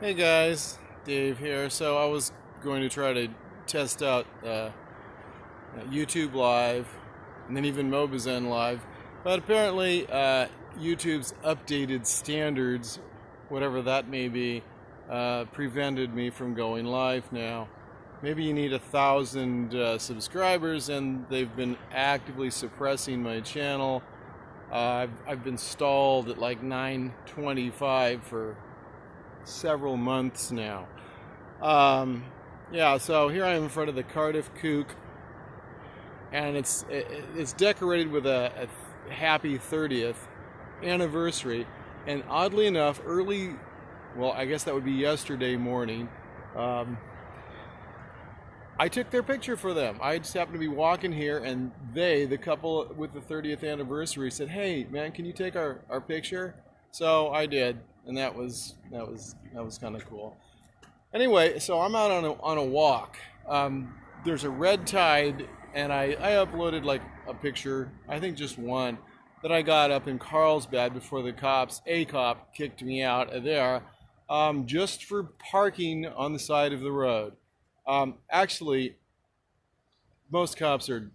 Hey guys, Dave here. So I was going to try to test out YouTube Live and then even Mobizen Live, but apparently YouTube's updated standards, whatever that may be, prevented me from going live now. Maybe you need 1,000 subscribers, and they've been actively suppressing my channel. I've been stalled at like 925 for several months now. Yeah, so here I am in front of the Cardiff kook, and it's decorated with a happy 30th anniversary. And oddly enough, well, I guess that would be yesterday morning, I took their picture for them. I just happened to be walking here, and the couple with the 30th anniversary, said, "Hey, man, can you take our picture?" So I did, and that was kind of cool. Anyway, so I'm out on a walk. There's a red tide, and I uploaded like a picture, I think just one, that I got up in Carlsbad before a cop kicked me out of there, just for parking on the side of the road. Actually, most cops are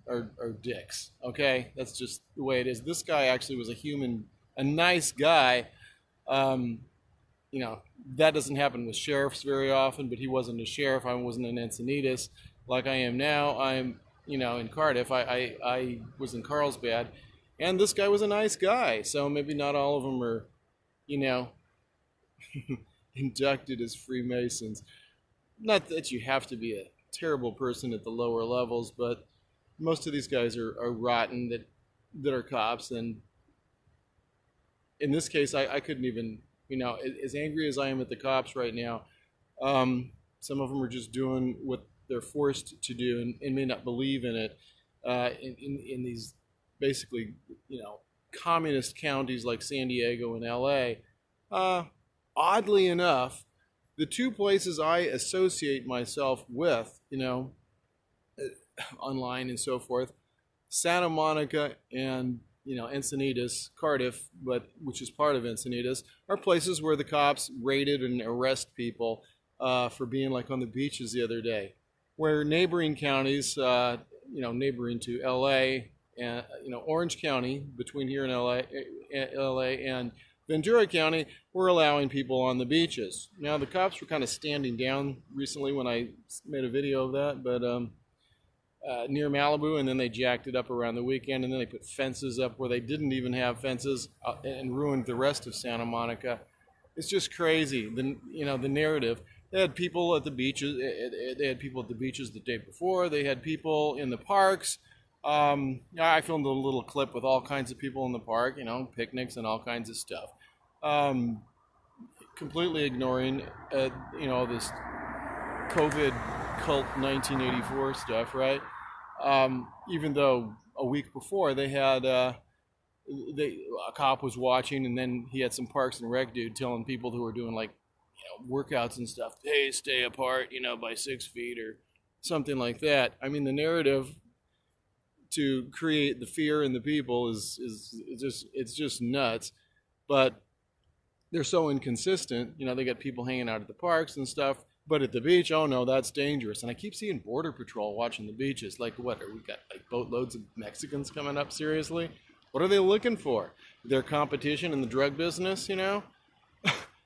dicks, okay? That's just the way it is. This guy actually was a nice guy. You know, that doesn't happen with sheriffs very often, but he wasn't a sheriff. I wasn't in Encinitas like I am now. I'm, in Cardiff. I was in Carlsbad, and this guy was a nice guy. So maybe not all of them are, inducted as Freemasons. Not that you have to be a terrible person at the lower levels, but most of these guys are rotten that are cops. And in this case, I couldn't even, as angry as I am at the cops right now, some of them are just doing what they're forced to do and may not believe in it. In these basically, communist counties like San Diego and LA, oddly enough, the two places I associate myself with, online and so forth, Santa Monica and Encinitas, Cardiff, which is part of Encinitas, are places where the cops raided and arrest people for being like on the beaches the other day. Where neighboring counties, neighboring to LA, and Orange County between here and LA and Ventura County, were allowing people on the beaches. Now the cops were kind of standing down recently when I made a video of that, but near Malibu, and then they jacked it up around the weekend, and then they put fences up where they didn't even have fences, and ruined the rest of Santa Monica. It's just crazy. The narrative. They had people at the beaches. They had people at the beaches the day before. They had people in the parks. I filmed a little clip with all kinds of people in the park, picnics and all kinds of stuff. Completely ignoring, this COVID cult 1984 stuff, right? Even though a week before they had, a cop was watching, and then he had some Parks and Rec dude telling people who were doing like, workouts and stuff, hey, stay apart, by 6 feet or something like that. I mean, the narrative to create the fear in the people is just nuts. But they're so inconsistent. They got people hanging out at the parks and stuff, but at the beach, oh no, that's dangerous. And I keep seeing Border Patrol watching the beaches. Like, what, we got like boatloads of Mexicans coming up? Seriously? What are they looking for? Their competition in the drug business,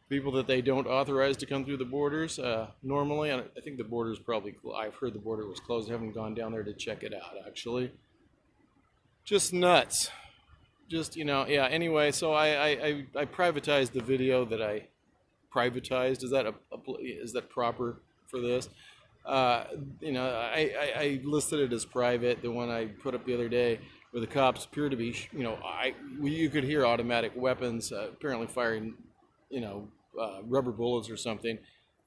people that they don't authorize to come through the borders normally. I think the border's probably, I've heard the border was closed. I haven't gone down there to check it out, actually. Just nuts. Just, yeah, anyway, so I privatized the video that I privatized. Is that proper for this? I listed it as private, the one I put up the other day, where the cops appear to be, you could hear automatic weapons apparently firing, rubber bullets or something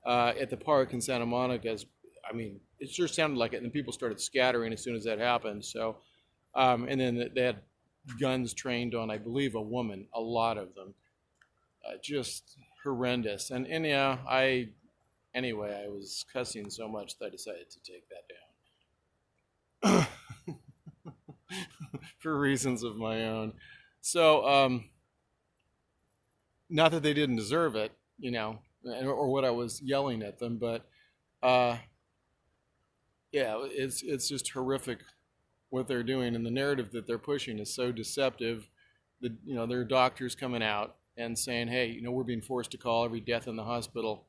at the park in Santa Monica. It sure sounded like it, and then people started scattering as soon as that happened. So, and then they had guns trained on, I believe, a woman, a lot of them. Just horrendous. And yeah, I was cussing so much that I decided to take that down. For reasons of my own. So, not that they didn't deserve it, or what I was yelling at them. But uh, yeah, it's just horrific what they're doing, and the narrative that they're pushing is so deceptive. That there are doctors coming out and saying, "Hey, we're being forced to call every death in the hospital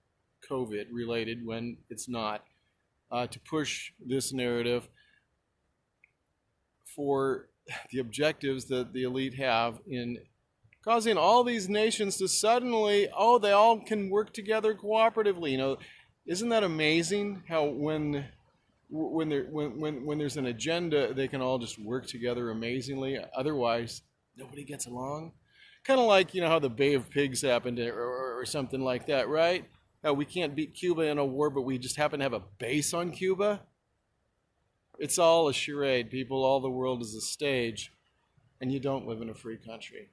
COVID related when it's not." To push this narrative for the objectives that the elite have in causing all these nations to suddenly, they all can work together cooperatively. Isn't that amazing? How when there's an agenda, they can all just work together amazingly. Otherwise, nobody gets along. Kind of like how the Bay of Pigs happened, or something like that, right? How we can't beat Cuba in a war, but we just happen to have a base on Cuba. It's all a charade, people. All the world is a stage, and you don't live in a free country.